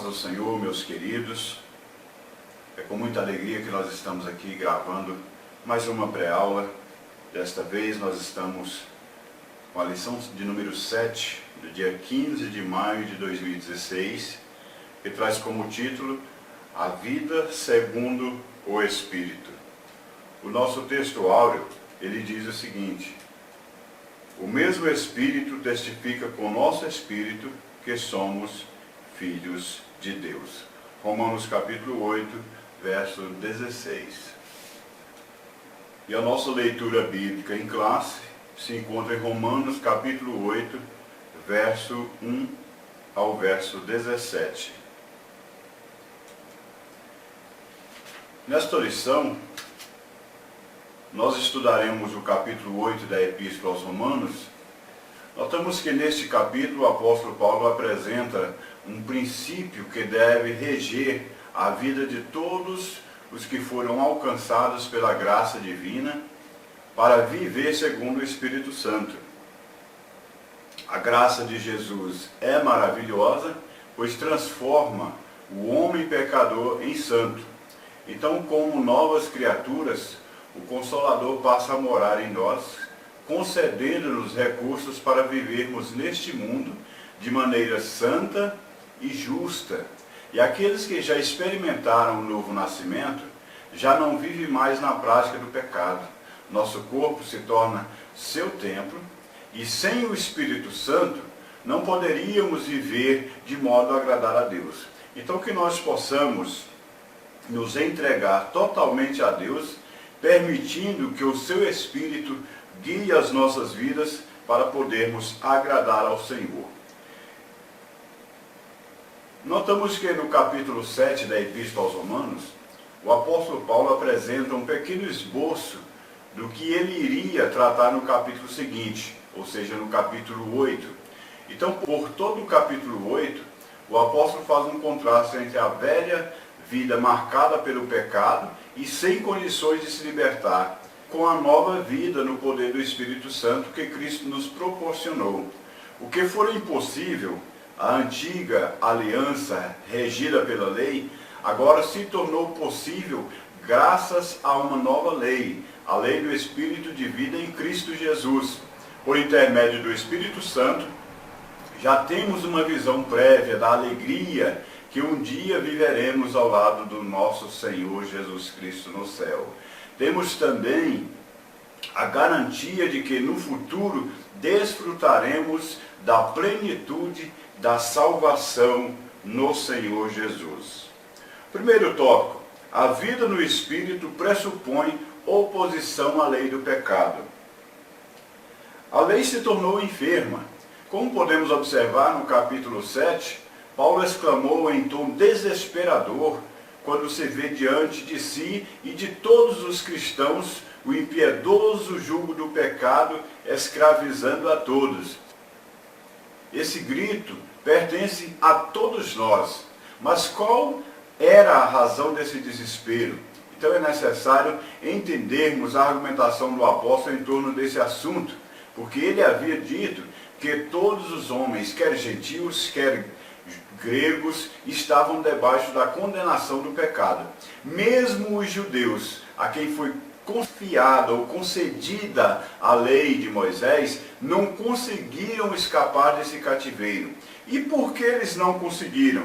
do Senhor, meus queridos. É com muita alegria que nós estamos aqui gravando mais uma pré-aula. Desta vez nós estamos com a lição de número 7, do dia 15 de maio de 2016, que traz como título A Vida Segundo o Espírito. O nosso texto áureo, ele diz o seguinte: o mesmo Espírito testifica com o nosso Espírito que somos filhos de Deus. Romanos capítulo 8, verso 16. E a nossa leitura bíblica em classe se encontra em Romanos capítulo 8, verso 1 ao verso 17. Nesta lição, nós estudaremos o capítulo 8 da Epístola aos Romanos. Notamos que neste capítulo o apóstolo Paulo apresenta um princípio que deve reger a vida de todos os que foram alcançados pela graça divina para viver segundo o Espírito Santo. A graça de Jesus é maravilhosa, pois transforma o homem pecador em santo. Então, como novas criaturas, o Consolador passa a morar em nós, concedendo-nos recursos para vivermos neste mundo de maneira santa e justa. E aqueles que já experimentaram o novo nascimento, já não vivem mais na prática do pecado. Nosso corpo se torna seu templo, e sem o Espírito Santo, não poderíamos viver de modo a agradar a Deus. Então, que nós possamos nos entregar totalmente a Deus, permitindo que o seu Espírito guie as nossas vidas para podermos agradar ao Senhor. Notamos que no capítulo 7 da Epístola aos Romanos, o apóstolo Paulo apresenta um pequeno esboço do que ele iria tratar no capítulo seguinte, ou seja, no capítulo 8. Então, por todo o capítulo 8, o apóstolo faz um contraste entre a velha vida marcada pelo pecado e sem condições de se libertar, com a nova vida no poder do Espírito Santo que Cristo nos proporcionou. O que fora impossível, a antiga aliança regida pela lei, agora se tornou possível graças a uma nova lei, a lei do Espírito de vida em Cristo Jesus. Por intermédio do Espírito Santo, já temos uma visão prévia da alegria que um dia viveremos ao lado do nosso Senhor Jesus Cristo no céu. Temos também a garantia de que no futuro desfrutaremos da plenitude da salvação no Senhor Jesus. Primeiro tópico: a vida no Espírito pressupõe oposição à lei do pecado. A lei se tornou enferma. Como podemos observar no capítulo 7, Paulo exclamou em tom desesperador quando se vê diante de si e de todos os cristãos o impiedoso jugo do pecado escravizando a todos. Esse grito pertence a todos nós. Mas qual era a razão desse desespero? Então é necessário entendermos a argumentação do apóstolo em torno desse assunto, porque ele havia dito que todos os homens, quer gentios, quer gregos, estavam debaixo da condenação do pecado. Mesmo os judeus, a quem foi confiada ou concedida a lei de Moisés, não conseguiram escapar desse cativeiro. E por que eles não conseguiram?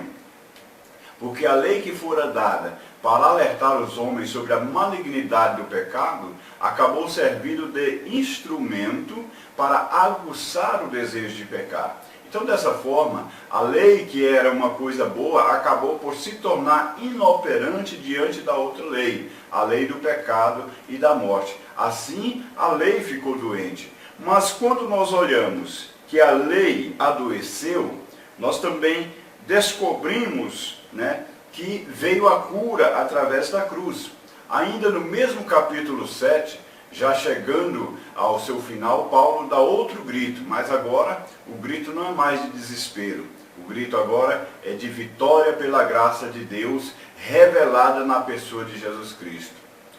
Porque a lei que fora dada para alertar os homens sobre a malignidade do pecado, acabou servindo de instrumento para aguçar o desejo de pecar. Então, dessa forma, a lei, que era uma coisa boa, acabou por se tornar inoperante diante da outra lei, a lei do pecado e da morte. Assim, a lei ficou doente. Mas quando nós olhamos que a lei adoeceu, nós também descobrimos, que veio a cura através da cruz. Ainda no mesmo capítulo 7, já chegando ao seu final, Paulo dá outro grito, mas agora o grito não é mais de desespero. O grito agora é de vitória pela graça de Deus, revelada na pessoa de Jesus Cristo.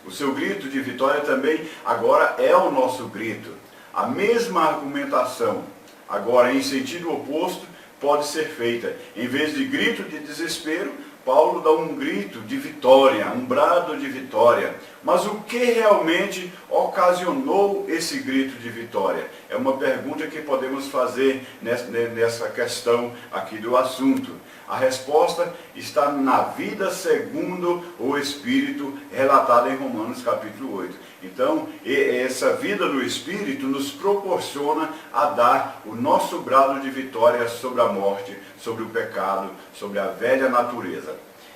O seu grito de vitória também agora é o nosso grito. A mesma argumentação, agora em sentido oposto, pode ser feita. Em vez de grito de desespero, Paulo dá um grito de vitória, um brado de vitória. Mas o que realmente ocasionou esse grito de vitória? É uma pergunta que podemos fazer nessa questão aqui do assunto. A resposta está na vida segundo o Espírito, relatada em Romanos capítulo 8. Então, essa vida no Espírito nos proporciona a dar o nosso brado de vitória sobre a morte, sobre o pecado, sobre a velha natureza.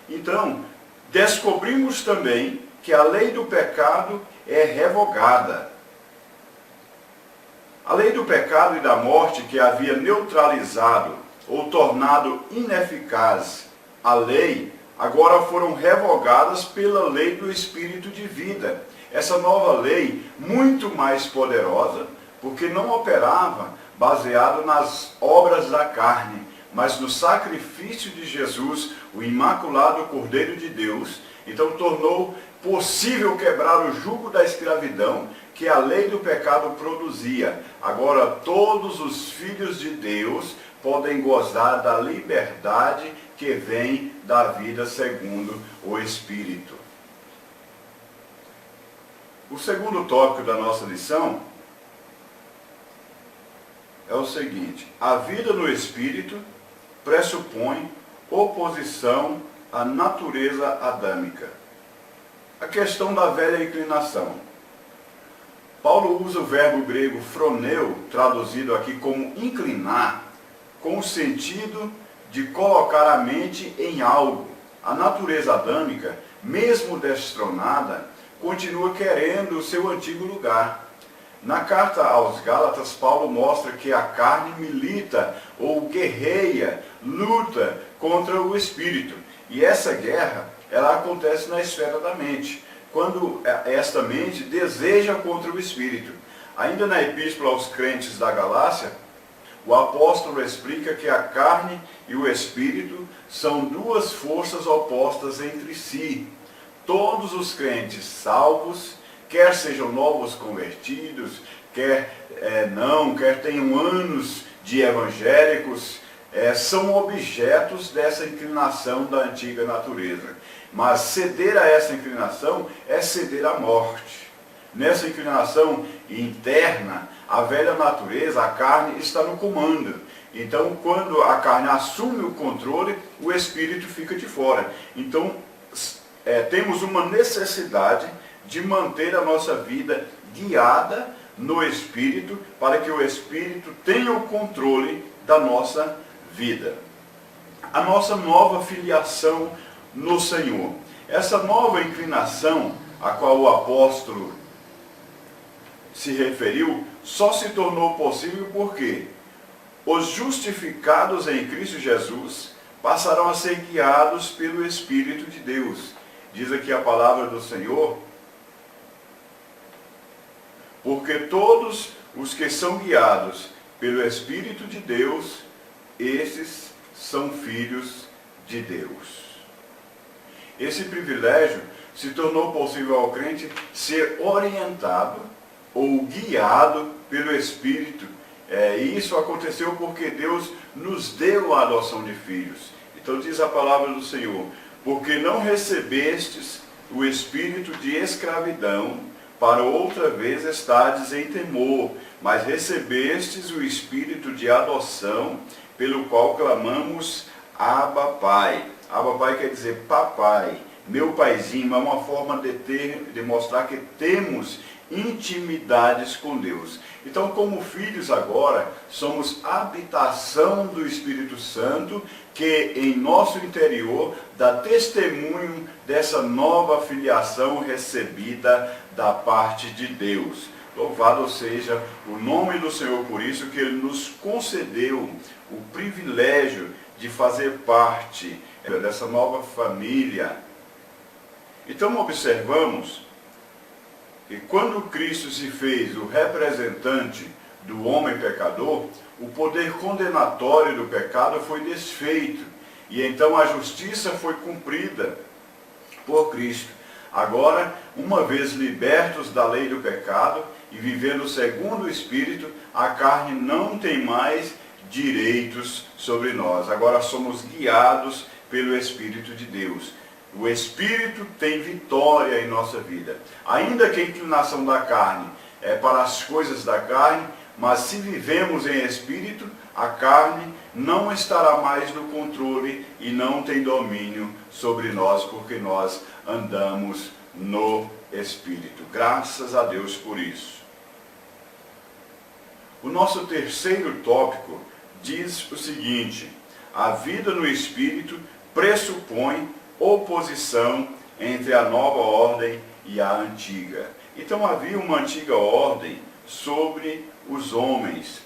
Então, descobrimos também que a lei do pecado é revogada. A lei do pecado e da morte que havia neutralizado ou tornado ineficaz a lei, agora foram revogadas pela lei do Espírito de vida. Essa nova lei, muito mais poderosa, porque não operava baseado nas obras da carne, mas no sacrifício de Jesus, o imaculado Cordeiro de Deus. Então tornou possível quebrar o jugo da escravidão que a lei do pecado produzia. Agora todos os filhos de Deus podem gozar da liberdade que vem da vida segundo o Espírito. O segundo tópico da nossa lição é o seguinte: a vida no Espírito pressupõe oposição à natureza adâmica. A questão da velha inclinação. Paulo usa o verbo grego phroneo, traduzido aqui como inclinar, com o sentido de colocar a mente em algo. A natureza adâmica, mesmo destronada, continua querendo o seu antigo lugar. Na carta aos Gálatas, Paulo mostra que a carne milita ou guerreia, luta contra o Espírito. E essa guerra, ela acontece na esfera da mente, quando esta mente deseja contra o Espírito. Ainda na Epístola aos crentes da Galácia, o apóstolo explica que a carne e o Espírito são duas forças opostas entre si. Todos os crentes salvos, quer sejam novos convertidos, quer tenham anos de evangélicos, são objetos dessa inclinação da antiga natureza. Mas ceder a essa inclinação é ceder à morte. Nessa inclinação interna, a velha natureza, a carne, está no comando. Então, quando a carne assume o controle, o Espírito fica de fora. Então, temos uma necessidade de manter a nossa vida guiada no Espírito, para que o Espírito tenha o controle da nossa vida. A nossa nova filiação no Senhor. Essa nova inclinação a qual o apóstolo se referiu, só se tornou possível porque os justificados em Cristo Jesus passarão a ser guiados pelo Espírito de Deus. Diz aqui a palavra do Senhor: porque todos os que são guiados pelo Espírito de Deus, esses são filhos de Deus. Esse privilégio se tornou possível ao crente ser orientado ou guiado pelo Espírito. E isso aconteceu porque Deus nos deu a adoção de filhos. Então diz a palavra do Senhor: porque não recebestes o espírito de escravidão, para outra vez estardes em temor, mas recebestes o espírito de adoção, pelo qual clamamos, Abba Pai. Abba Pai quer dizer papai, meu paizinho. É uma forma de mostrar que temos intimidades com Deus. Então, como filhos agora, somos habitação do Espírito Santo, que em nosso interior dá testemunho dessa nova filiação recebida da parte de Deus. Louvado seja o nome do Senhor por isso, que Ele nos concedeu o privilégio de fazer parte dessa nova família. Então observamos que quando Cristo se fez o representante do homem pecador, o poder condenatório do pecado foi desfeito. E então a justiça foi cumprida por Cristo. Agora, uma vez libertos da lei do pecado e vivendo segundo o Espírito, a carne não tem mais direitos sobre nós. Agora somos guiados pelo Espírito de Deus. O Espírito tem vitória em nossa vida. Ainda que a inclinação da carne é para as coisas da carne, mas se vivemos em Espírito, a carne não estará mais no controle e não tem domínio sobre nós, porque nós andamos no Espírito. Graças a Deus por isso. O nosso terceiro tópico diz o seguinte: a vida no Espírito pressupõe oposição entre a nova ordem e a antiga. Então havia uma antiga ordem sobre os homens,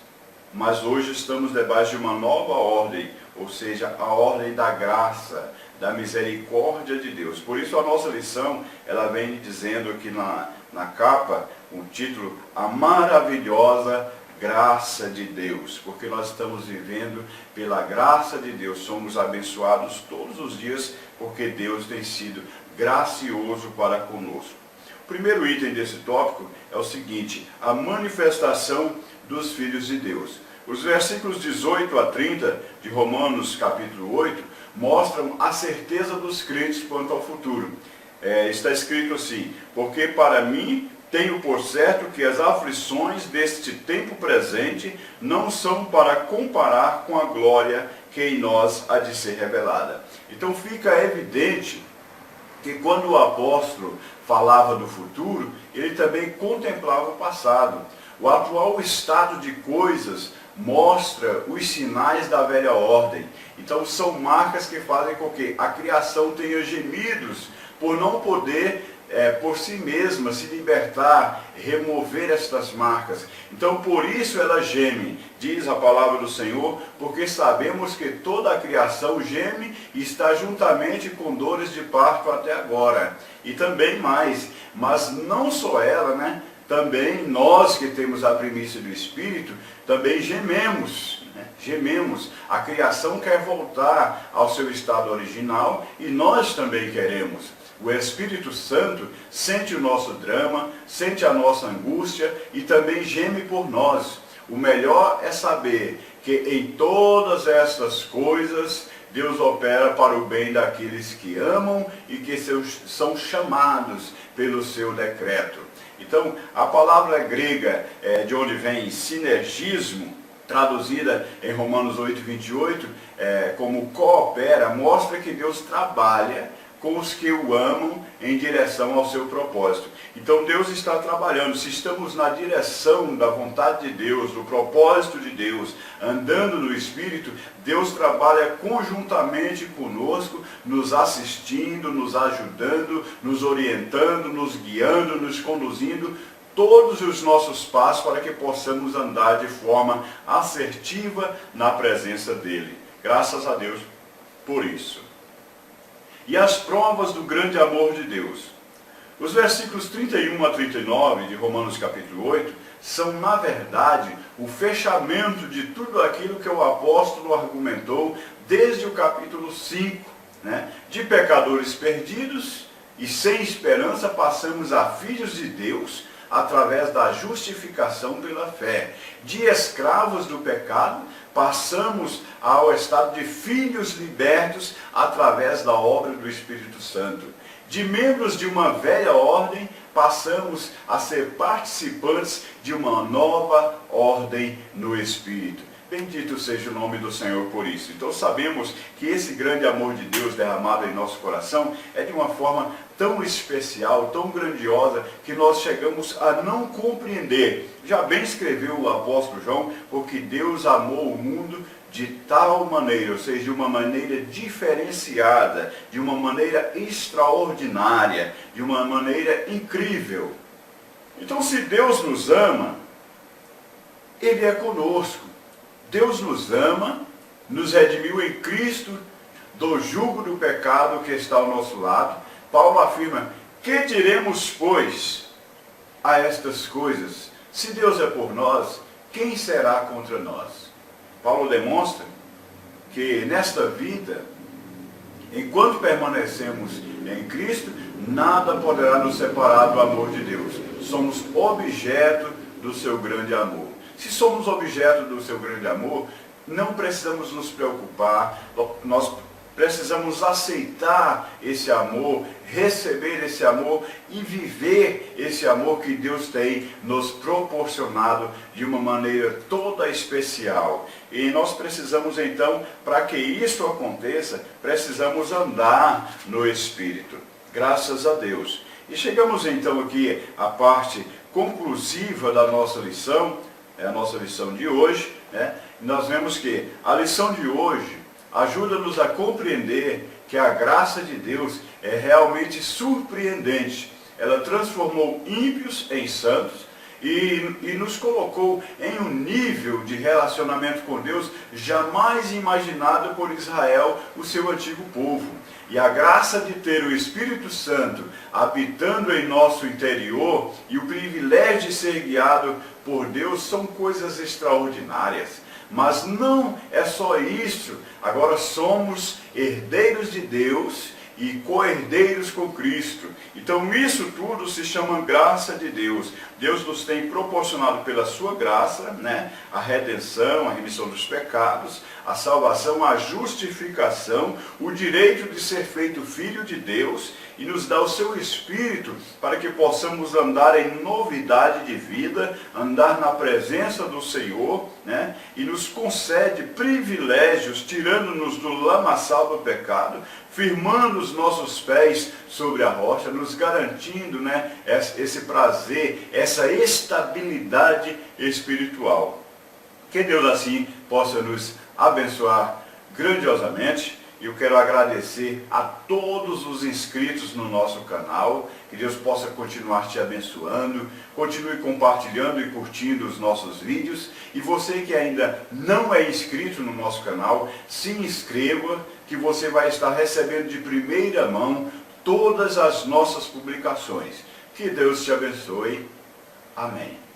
mas hoje estamos debaixo de uma nova ordem, ou seja, a ordem da graça, da misericórdia de Deus. Por isso a nossa lição, ela vem dizendo aqui na capa, o título, a maravilhosa graça de Deus, porque nós estamos vivendo pela graça de Deus, somos abençoados todos os dias, porque Deus tem sido gracioso para conosco. O primeiro item desse tópico é o seguinte: a manifestação dos filhos de Deus. Os versículos 18 a 30 de Romanos capítulo 8 mostram a certeza dos crentes quanto ao futuro. Está escrito assim: porque para mim tenho por certo que as aflições deste tempo presente não são para comparar com a glória que em nós há de ser revelada. Então fica evidente que quando o apóstolo falava do futuro, ele também contemplava o passado. O atual estado de coisas mostra os sinais da velha ordem. Então são marcas que fazem com que a criação tenha gemidos por não poder por si mesma se libertar, remover estas marcas. Então por isso ela geme, diz a palavra do Senhor, porque sabemos que toda a criação geme e está juntamente com dores de parto até agora. E também mais, mas não só ela, também nós que temos a primícia do Espírito, também gememos. Gememos. A criação quer voltar ao seu estado original e nós também queremos. O Espírito Santo sente o nosso drama, sente a nossa angústia e também geme por nós. O melhor é saber que em todas estas coisas Deus opera para o bem daqueles que amam e que são chamados pelo seu decreto. Então, a palavra grega de onde vem sinergismo, traduzida em Romanos 8, 28, como coopera, mostra que Deus trabalha com os que o amam em direção ao seu propósito. Então Deus está trabalhando. Se estamos na direção da vontade de Deus, do propósito de Deus, andando no Espírito, Deus trabalha conjuntamente conosco, nos assistindo, nos ajudando, nos orientando, nos guiando, nos conduzindo todos os nossos passos para que possamos andar de forma assertiva na presença dEle. Graças a Deus por isso. E as provas do grande amor de Deus. Os versículos 31 a 39 de Romanos capítulo 8 são, na verdade, o fechamento de tudo aquilo que o apóstolo argumentou desde o capítulo 5. De pecadores perdidos e sem esperança passamos a filhos de Deus através da justificação pela fé. De escravos do pecado, passamos ao estado de filhos libertos através da obra do Espírito Santo. De membros de uma velha ordem, passamos a ser participantes de uma nova ordem no Espírito. Bendito seja o nome do Senhor por isso. Então sabemos que esse grande amor de Deus derramado em nosso coração é de uma forma tão especial, tão grandiosa, que nós chegamos a não compreender. Já bem escreveu o apóstolo João, porque Deus amou o mundo de tal maneira, ou seja, de uma maneira diferenciada, de uma maneira extraordinária, de uma maneira incrível. Então se Deus nos ama, Ele é conosco. Deus nos ama, nos redimiu em Cristo do jugo do pecado que está ao nosso lado. Paulo afirma: que diremos, pois, a estas coisas? Se Deus é por nós, quem será contra nós? Paulo demonstra que nesta vida, enquanto permanecemos em Cristo, nada poderá nos separar do amor de Deus. Somos objeto do seu grande amor. Se somos objeto do seu grande amor, não precisamos nos preocupar, nós precisamos aceitar esse amor, receber esse amor e viver esse amor que Deus tem nos proporcionado de uma maneira toda especial. E nós precisamos então, para que isso aconteça, precisamos andar no Espírito. Graças a Deus. E chegamos então aqui à parte conclusiva da nossa lição, é a nossa lição de hoje, né? Nós vemos que a lição de hoje ajuda-nos a compreender que a graça de Deus é realmente surpreendente. Ela transformou ímpios em santos e nos colocou em um nível de relacionamento com Deus jamais imaginado por Israel, o seu antigo povo. E a graça de ter o Espírito Santo habitando em nosso interior e o privilégio de ser guiado por Deus são coisas extraordinárias. Mas não é só isso. Agora somos herdeiros de Deus e co-herdeiros com Cristo. Então isso tudo se chama graça de Deus. Deus nos tem proporcionado pela sua graça, né, a redenção, a remissão dos pecados, a salvação, a justificação, o direito de ser feito filho de Deus e nos dá o seu Espírito para que possamos andar em novidade de vida, andar na presença do Senhor, né, e nos concede privilégios, tirando-nos do lamaçal do pecado, firmando os nossos pés sobre a rocha, nos garantindo, né, esse prazer, essa estabilidade espiritual. Que Deus assim possa nos abençoar grandiosamente. Eu quero agradecer a todos os inscritos no nosso canal. Que Deus possa continuar te abençoando. Continue compartilhando e curtindo os nossos vídeos. E você que ainda não é inscrito no nosso canal, se inscreva, que você vai estar recebendo de primeira mão todas as nossas publicações. Que Deus te abençoe. Amém.